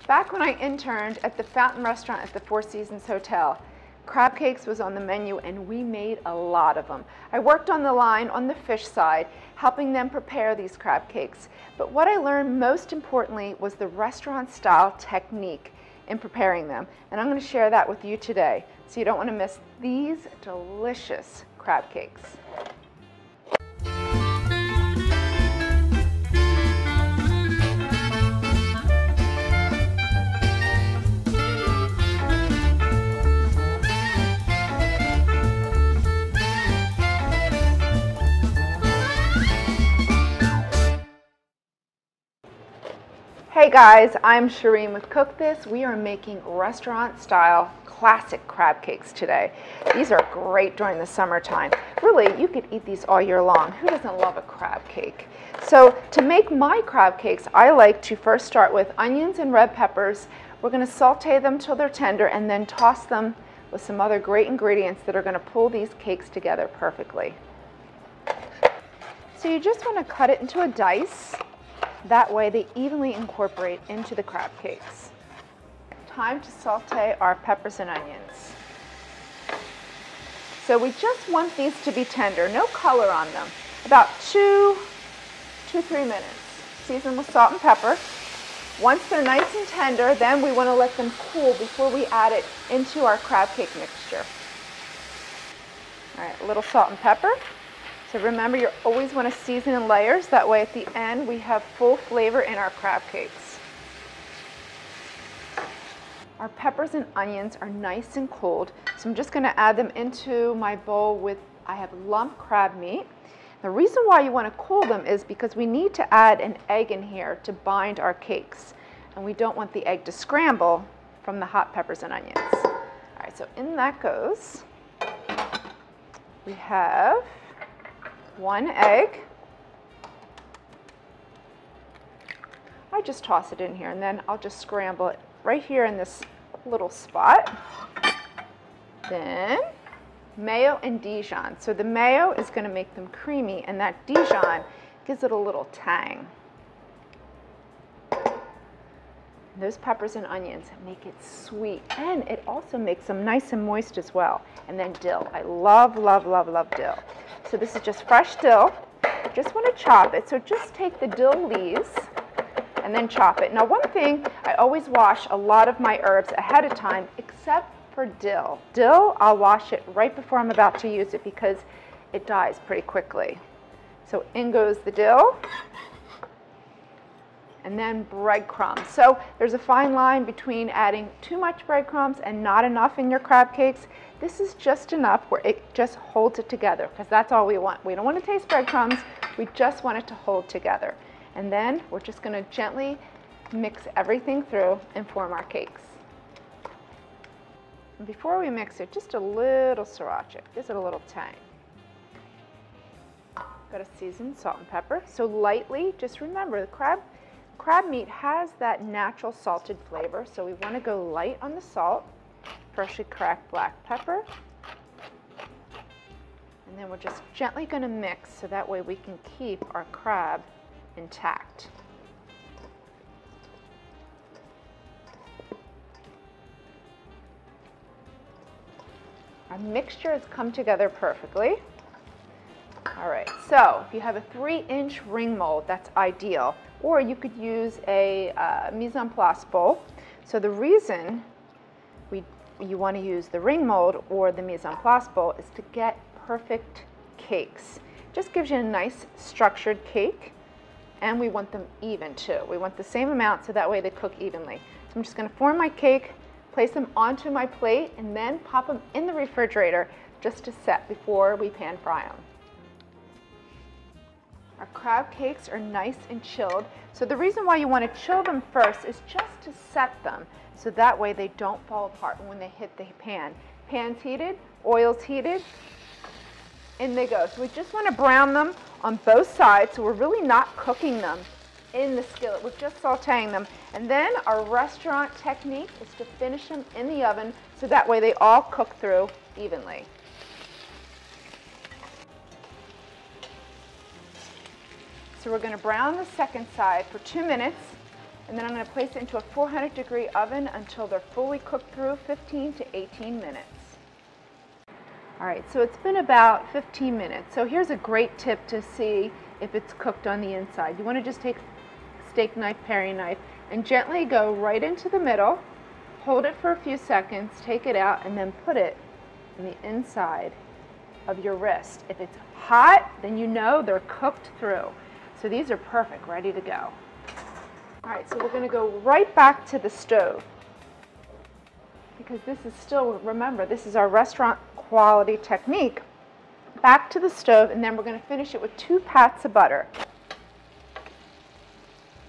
Back when I interned at the Fountain Restaurant at the Four Seasons Hotel, crab cakes was on the menu and we made a lot of them. I worked on the line on the fish side, helping them prepare these crab cakes. But what I learned most importantly was the restaurant style technique in preparing them. And I'm going to share that with you today, so you don't want to miss these delicious crab cakes. Hey guys, I'm Shereen with Cook This. We are making restaurant style classic crab cakes today. These are great during the summertime. Really, you could eat these all year long. Who doesn't love a crab cake? So to make my crab cakes, I like to first start with onions and red peppers. We're going to saute them till they're tender and then toss them with some other great ingredients that are going to pull these cakes together perfectly. So you just want to cut it into a dice. That way they evenly incorporate into the crab cakes. Time to saute our peppers and onions. So we just want these to be tender, no color on them. About 2 to 3 minutes. Season with salt and pepper. Once they're nice and tender, then we want to let them cool before we add it into our crab cake mixture. All right, a little salt and pepper. So remember, you always want to season in layers. That way at the end we have full flavor in our crab cakes. Our peppers and onions are nice and cold, so I'm just going to add them into my bowl with, I have lump crab meat. The reason why you want to cool them is because we need to add an egg in here to bind our cakes, and we don't want the egg to scramble from the hot peppers and onions. All right, so in that goes. We have 1 egg. I just toss it in here and then I'll just scramble it right here in this little spot. Then mayo and Dijon. So the mayo is going to make them creamy and that Dijon gives it a little tang. And those peppers and onions make it sweet and it also makes them nice and moist as well. And then dill. I love, love, love, love dill. So this is just fresh dill. I just want to chop it. So just take the dill leaves and then chop it. Now one thing, I always wash a lot of my herbs ahead of time except for dill. Dill, I'll wash it right before I'm about to use it because it dies pretty quickly. So in goes the dill. And then breadcrumbs. So there's a fine line between adding too much breadcrumbs and not enough in your crab cakes. This is just enough where it just holds it together because that's all we want. We don't want to taste breadcrumbs, we just want it to hold together. And then we're just going to gently mix everything through and form our cakes. And before we mix it, just a little sriracha, gives it a little tang. Got to season salt and pepper. So lightly, just remember the crab meat has that natural salted flavor, so we want to go light on the salt, freshly cracked black pepper, and then we're just gently going to mix so that way we can keep our crab intact. Our mixture has come together perfectly. All right, so if you have a 3-inch ring mold, that's ideal. Or you could use a mise en place bowl. So the reason you want to use the ring mold or the mise en place bowl is to get perfect cakes. Just gives you a nice structured cake, and we want them even too. We want the same amount so that way they cook evenly. So I'm just going to form my cake, place them onto my plate, and then pop them in the refrigerator just to set before we pan fry them. Our crab cakes are nice and chilled. So the reason why you want to chill them first is just to set them so that way they don't fall apart when they hit the pan. Pan's heated, oil's heated, in they go. So we just want to brown them on both sides, so we're really not cooking them in the skillet. We're just sauteing them. And then our restaurant technique is to finish them in the oven so that way they all cook through evenly. So we're going to brown the second side for 2 minutes And then I'm going to place it into a 400-degree oven until they're fully cooked through, 15 to 18 minutes. All right, so it's been about 15 minutes. So here's a great tip to see if it's cooked on the inside. You want to just take a steak knife, paring knife, and gently go right into the middle, hold it for a few seconds, take it out, and then put it in the inside of your wrist. If it's hot, then you know they're cooked through. So these are perfect, ready to go. All right, so we're going to go right back to the stove because this is still, remember, this is our restaurant quality technique. Back to the stove, and then we're going to finish it with 2 pats of butter.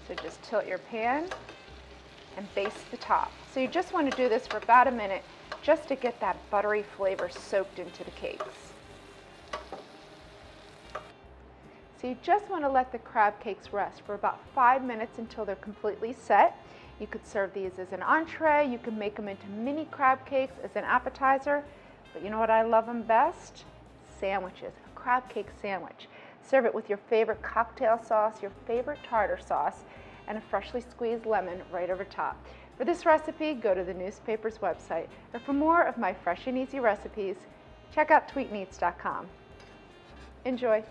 So just tilt your pan and baste the top. So you just want to do this for about a minute just to get that buttery flavor soaked into the cakes. So you just want to let the crab cakes rest for about 5 minutes until they're completely set. You could serve these as an entree. You can make them into mini crab cakes as an appetizer. But you know what I love them best? Sandwiches, a crab cake sandwich. Serve it with your favorite cocktail sauce, your favorite tartar sauce, and a freshly squeezed lemon right over top. For this recipe, go to the newspaper's website. Or for more of my fresh and easy recipes, check out tweetneats.com. Enjoy.